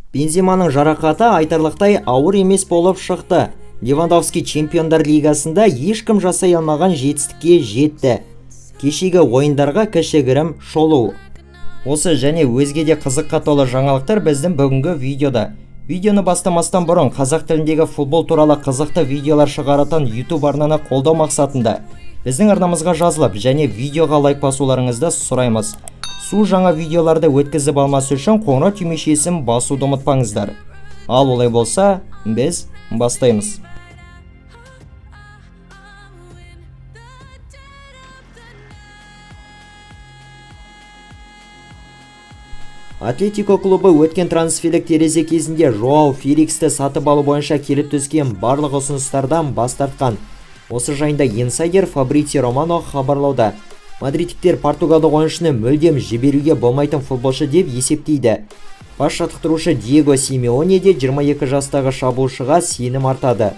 Бенземаның жарақаты айтарлықтай ауыр емес болып шықты. Левандовски Чемпиондар Лигасында ешкім жасай алмаған жетістікке жетті. Кешегі ойындарға кішігірім шолу. Осы және өзге де қызыққа толы жаңалықтар біздің бүгінгі видеода. Видеоны бастамастан бұрын қазақ тіліндегі футбол туралы қызықты видеолар шығаратын YouTube арнаны қолдау мақсатында біздің арнамызға жазылып және видеоға лайк басуларыңызды сұраймыз. Су жаңа видеоларды өткізіп алмас үшін қоңырау түймешесін басуды ұмытпаңыздар. Ал олай болса, біз бастаймыз. Атлетико клубы өткен трансферлік терезе кезінде Жоау Феликсті сатып алу бойынша келіп түскен барлық ұсыныстардан бас тартқан. Осы жайында инсайдер Фабрицио Романо хабарлауда. Мадридтіктер португалдық ойыншыны мүлдем жіберуге болмайтын футболшы деп есептейді. Бас жаттықтырушы Диего Симеоне де 22 жастағы шабуылшыға сенім артады.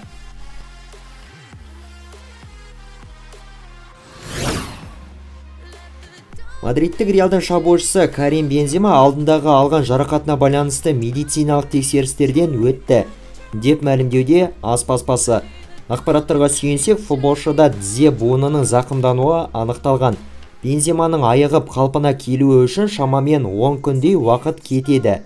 Мадридтік Реалдың шабуылшысы Карим Бензема алдындағы алған жарақатына байланысты медициналық тексерістерден өтті, деп мәлімдеуде АС баспасы. Ақпараттарға сүйенсек, футболшыда тізе буынының зақымдануы анықталған. Бенземаның айығып қалпына келуі үшін шамамен 10 күндей уақыт кетеді.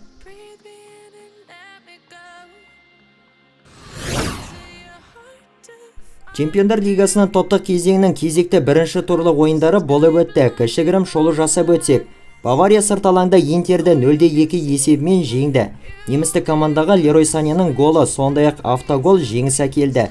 Чемпиондар Лигасының топтық кезеңінің кезекті бірінші турлық ойындары болып өтті. Кішігірім шолу жасап өтсек, Бавария сырт алаңда Интерді 0-2 есебімен жеңді. Немістік командаға Лерой Саненің голы, сондай-ақ автогол жеңіс әкелді.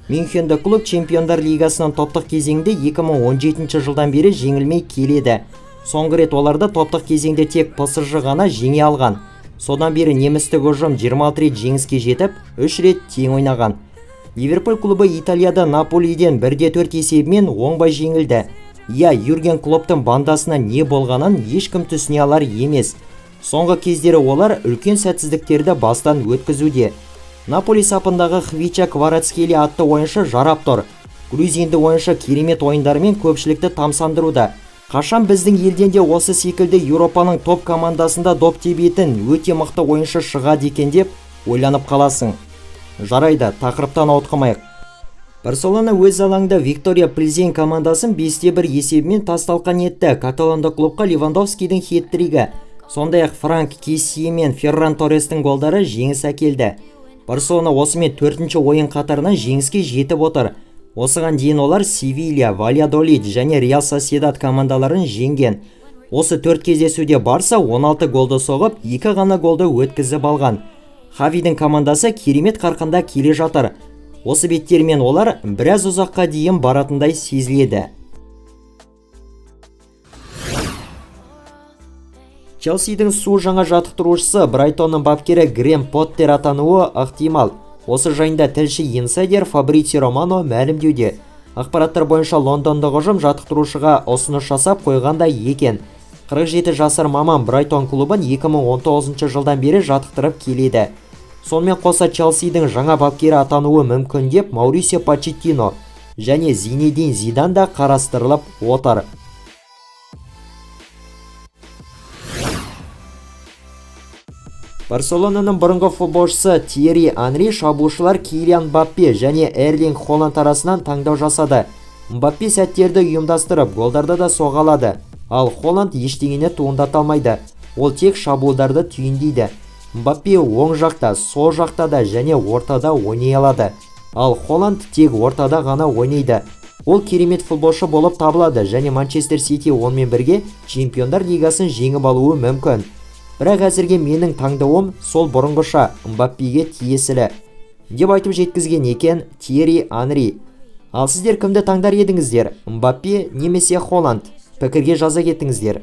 Мюнхенді клуб Чемпиондар Лигасының топтық кезеңде 2017 жылдан бері жеңілмей келеді. Соңғы рет оларды топтық кезеңде тек PSG ғана жеңе алған. Содан бері немістік ұжым 26 рет жеңіске жетіп, 3 рет тең ойнаған. Ливерпуль клубы Италияда Наполиден 1-4 есебімен оңбай жеңілді. Юрген Клоптың бандасына не болғанын ешкім түсіне алар емес. Соңғы кездері олар үлкен сәтсіздіктерді бастан өткізуде. Наполи сапындағы Хвича Кварацхелия атты ойыншы жарап тұр. Грузинді ойыншы керемет ойындарымен көпшілікті тамсандыруда. Қашан біздің елден де осы секілді Еуропаның топ командасында доп тебетін өте мықты ойыншы шығады екен деп ойланып қаласың. Жарайды, тақырыптан ауытқымайық. Барселона өз алаңда Виктория Плзен командасын 5-1 есебімен тасталқан етті. Каталондық клубқа Левандовскийдің хет-тригі, сондай-ақ Франк Кессие мен Ферран Торрестің голдары жеңіс әкелді. Барселона осымен 4-ші ойын қатарынан жеңіске жетіп отыр. Осыған дейін олар Севилья, Вальядолид және Реал Сосьедад командаларын жеңген. Осы 4 кездесуде Барса 16 голды соғып, 2 ғана голды өткізіп алған. Хавидің командасы керемет қарқында келе жатыр. Осы беттермен олар біраз ұзаққа дейін баратындай сезіледі. Челсидің су жаңа жаттықтырушысы Брайтонның бапкері Грэм Поттер атануы ықтимал. Осы жайында тілші инсайдер Фабрицио Романо мәлімдеуде. Ақпараттар бойынша лондондық ұжым жаттықтырушыға ұсыныс жасап қойғандай екен. 47 жасар маман Брайтон клубын 2019 жылдан бері жаттықтырып келеді. Сонымен қоса Челсидің жаңа бапкері атануы мүмкін деп Маурисио Почеттино және Зинедин Зидан да қарастырылып отыр. Барселонаның бұрынғы футболшысы Тьерри Анри шабуылшылар Килиан Мбаппе және Эрлинг Холланд арасынан таңдау жасады. Мбаппе сәттерді ұйымдастырып, голдарды да соғалады. Ал Холланд ештеңені туындата алмайды. Ол тек шабуылдарды түйіндейді. Мбаппе оң жақта, сол жақта да және ортада ойнай алады. Ал Холланд тек ортада ғана ойнайды. Ол керемет футболшы болып табылады және Манчестер Сити онымен бірге Чемпиондар Лигасын жеңіп алуы мүмкін. Бірақ әзірге менің таңдауым сол бұрынғыша Мбаппеге тиесілі, деп айтып жеткізген екен Тьерри Анри. Ал сіздер кімді таңдар едіңіздер? Мбаппе немесе Холланд? Пікірге жаза кеттіңіздер.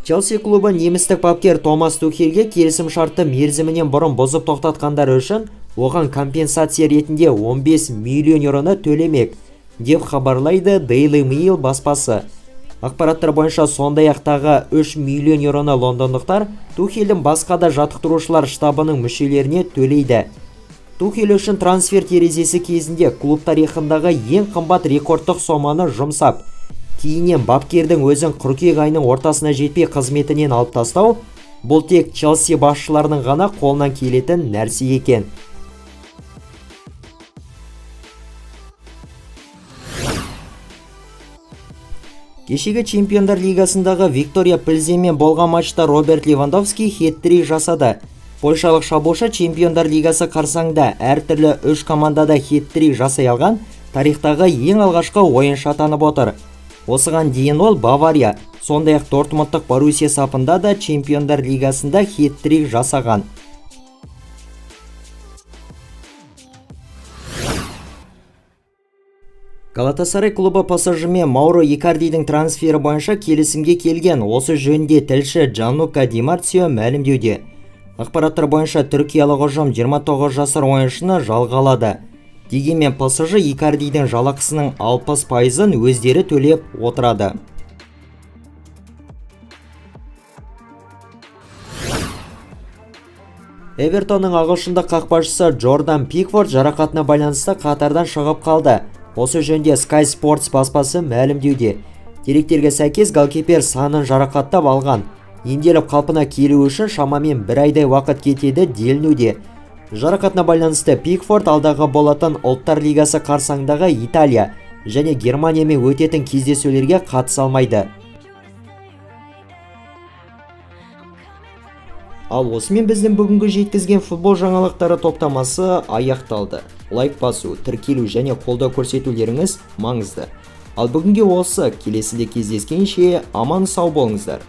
Челси клубы немістік бапкер Томас Тухельге келісім шартты мерзімінен бұрын бұзып тоқтатқандары үшін оған компенсация ретінде 15 миллион еуроны төлемек, деп хабарлайды Daily Mail баспасы. Ақпараттар бойынша сондай-ақ тағы 3 миллион еуроны лондондықтар Тухельдің басқа да жаттықтырушылар штабының мүшелеріне төлейді. Тухель үшін трансфер терезесі кезінде клуб тарихындағы ең қымбат рекордтық соманы жұмсап, кейіннен бапкердің өзін қыркүйек айының ортасына жетпей қызметінен алып тастау бұл тек Челси басшыларының ғана қолынан келетін нәрсе екен. Кешегі Чемпиондар лигасындағы Виктория Плзенмен болған матчта Роберт Левандовски хет-трик жасады. Польшалық шабуылшы Чемпиондар лигасы қарсаңында әртүрлі 3 командада хет-трик жасай алған тарихтағы ең алғашқы ойыншы атанып отыр. Осыған дейін ол Бавария, сондай-ақ Дортмундтық Боруссия сапында да Чемпиондар лигасында хет-трик жасаған. Галатасарай клубы пассажымен Мауро Икардидің трансфері бойынша келісімге келген. Осы жөнінде тілші Джанлука Ди Марцио мәлімдеуде. Ақпараттар бойынша түркиялық ұжым 29 жасар ойыншыны жалға алады. Дегенмен PSG Икардидің жалақысының 60%-ын өздері төлеп отырады. Эвертонның ағылшындық қақпашысы Джордан Пикфорд жарақатына байланысты қатардан шығып қалды. Осы жөнінде Sky Sports баспасы мәлімдеуде. Деректерге сәйкес голкипер санын жарақаттап алған. Емделіп қалпына келу үшін шамамен 1 айдай уақыт кетеді делінуде. Жарақатына байланысты Пикфорд алдағы болатын Ұлттар лигасы қарсаңдағы Италия және Германиямен өтетін кездесулерге қатыса алмайды. Ал осымен біздің бүгінгі жеткізген футбол жаңалықтары топтамасы аяқталды. Лайк басу, тіркелу және қолдау көрсетулеріңіз маңызды. Ал бүгінге осы, келесіде кездескенше аман сау болыңыздар.